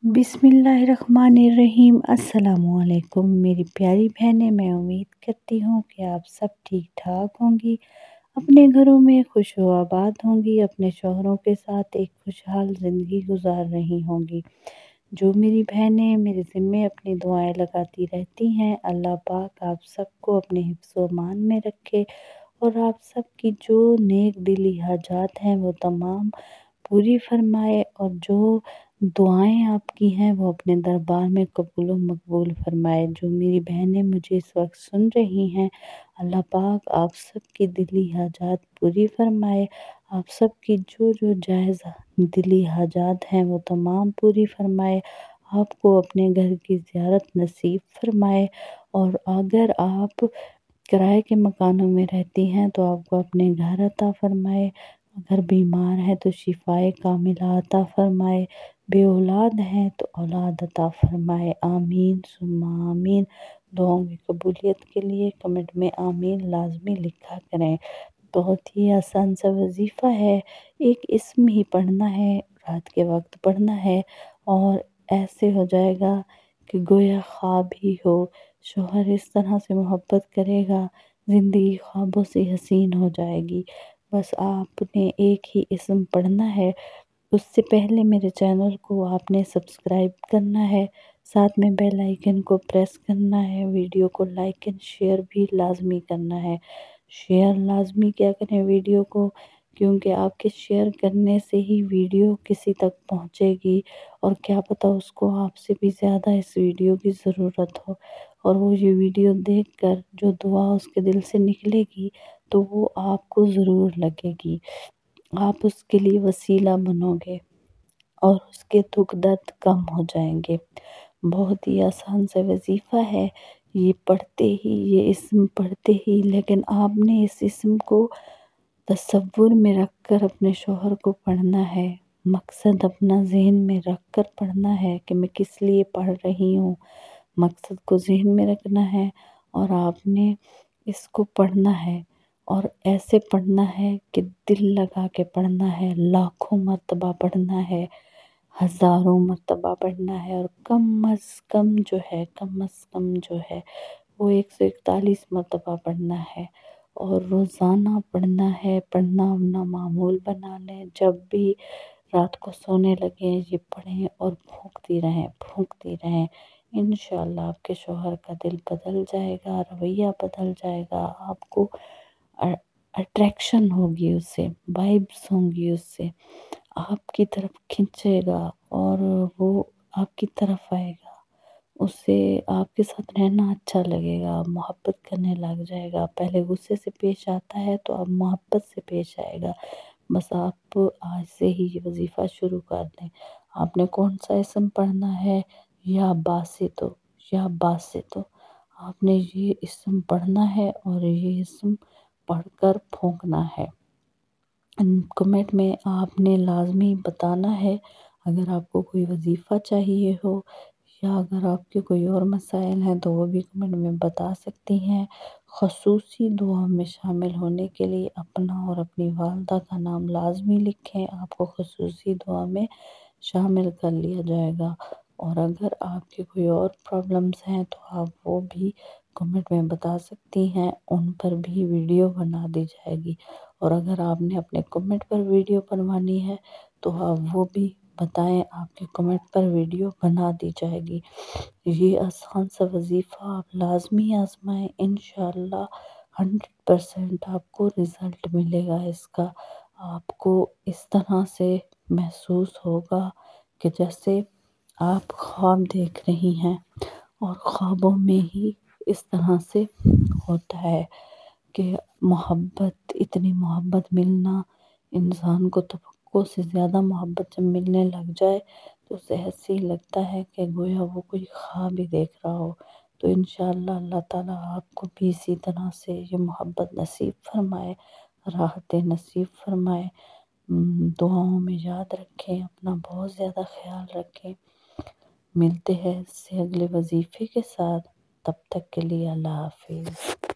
बिस्मिल्लाहिर्रहमानिर्रहीम। अस्सलामुअलैकुम मेरी प्यारी बहनें, मैं उम्मीद करती हूँ कि आप सब ठीक ठाक होंगी, अपने घरों में खुश व आबाद होंगी, अपने शौहरों के साथ एक खुशहाल ज़िंदगी गुजार रही होंगी। जो मेरी बहनें मेरे ज़िम्मे अपनी दुआएं लगाती रहती हैं, अल्लाह पाक आप सबको अपने हिफ्ज़-ओ मान में रखे और आप सबकी जो नेक दिली हाजात हैं वो तमाम पूरी फरमाए और जो दुआएं आपकी हैं वो अपने दरबार में कबूल व मकबूल फरमाए। जो मेरी बहनें मुझे इस वक्त सुन रही हैं, अल्लाह पाक आप सबकी दिली हाजात पूरी फरमाए, आप सबकी जो जो जायज़ दिली हाजात हैं वो तमाम पूरी फरमाए, आपको अपने घर की ज़ियारत नसीब फरमाए। और अगर आप किराए के मकानों में रहती हैं तो आपको अपने घर अता फरमाए, अगर बीमार है तो शिफाए कामिला अता फरमाए, बे औलाद हैं तो औलाद अता फरमाए। आमीन सुम्मा आमीन। दुआओं की कबूलियत के लिए कमेंट में आमीन लाजमी लिखा करें। बहुत ही आसान सा वजीफ़ा है, एक इस्म ही पढ़ना है, रात के वक्त पढ़ना है और ऐसे हो जाएगा कि गोया ख्वाब ही हो। शौहर इस तरह से मोहब्बत करेगा, ज़िंदगी ख्वाबों से हसीन हो जाएगी। बस आपने एक ही इस्म पढ़ना है, उससे पहले मेरे चैनल को आपने सब्सक्राइब करना है, साथ में बेल आइकन को प्रेस करना है, वीडियो को लाइक एंड शेयर भी लाजमी करना है। शेयर लाजमी क्या करें वीडियो को, क्योंकि आपके शेयर करने से ही वीडियो किसी तक पहुंचेगी और क्या पता उसको आपसे भी ज़्यादा इस वीडियो की ज़रूरत हो और वो ये वीडियो देखकर जो दुआ उसके दिल से निकलेगी तो वो आपको ज़रूर लगेगी, आप उसके लिए वसीला बनोगे और उसके दुख दर्द कम हो जाएंगे। बहुत ही आसान सा वजीफ़ा है, ये पढ़ते ही ये इस्म पढ़ते ही, लेकिन आपने इस इस्म को तसव्वुर में रख कर अपने शौहर को पढ़ना है, मकसद अपना ज़हन में रख कर पढ़ना है कि मैं किस लिए पढ़ रही हूँ, मकसद को ज़हन में रखना है और आपने इसको पढ़ना है और ऐसे पढ़ना है कि दिल लगा के पढ़ना है, लाखों मर्तबा पढ़ना है, हज़ारों मर्तबा पढ़ना है और कम अज़ कम जो है वो 141 मर्तबा पढ़ना है और रोज़ाना पढ़ना है। पढ़ना अपना मामूल बना लें, जब भी रात को सोने लगें ये पढ़ें और फूंकती रहें। इंशाअल्लाह आपके शौहर का दिल बदल जाएगा, रवैया बदल जाएगा, आपको अट्रैक्शन होगी उससे, वाइब्स होंगी उससे, आपकी तरफ खींचेगा और वो आपकी तरफ आएगा, उससे आपके साथ रहना अच्छा लगेगा, मोहब्बत करने लग जाएगा। पहले गुस्से से पेश आता है तो अब मोहब्बत से पेश आएगा। बस आप आज से ही ये वजीफ़ा शुरू कर दें। आपने कौन सा इस्म पढ़ना है, या बासितो, या बासितो, आपने ये इस्म पढ़ना है और ये इस्म पढ़कर फूंकना है। कमेंट में आपने लाजमी बताना है, अगर आपको कोई वजीफ़ा चाहिए हो या अगर आपके कोई और मसाइल हैं तो वो भी कमेंट में बता सकती हैं। ख़ुसूसी दुआ में शामिल होने के लिए अपना और अपनी वालदा का नाम लाजमी लिखें, आपको ख़ुसूसी दुआ में शामिल कर लिया जाएगा। और अगर आपके कोई और प्रॉब्लम्स हैं तो आप वो भी कमेंट में बता सकती हैं, उन पर भी वीडियो बना दी जाएगी। और अगर आपने अपने कमेंट पर वीडियो बनवानी है तो आप वो भी बताएं, आपके कमेंट पर वीडियो बना दी जाएगी। ये आसान सा वजीफ़ा आप लाजमी आजमाएं, इंशाअल्लाह 100% आपको रिज़ल्ट मिलेगा इसका। आपको इस तरह से महसूस होगा कि जैसे आप ख्वाब देख रही हैं और ख्वाबों में ही इस तरह से होता है कि इतनी मोहब्बत मिलना, इंसान को तवक्को से ज़्यादा मोहब्बत जब मिलने लग जाए तो उसे ऐसे ही लगता है कि गोया वो कोई ख्वाब ही देख रहा हो। तो इंशाअल्लाह अल्लाह ताला आपको भी इसी तरह से ये मोहब्बत नसीब फरमाए, राहतें नसीब फरमाए। दुआओं में याद रखें, अपना बहुत ज़्यादा ख्याल रखें। मिलते हैं इससे अगले वजीफ़े के साथ, तब तक के लिए अल्लाह हाफिज़।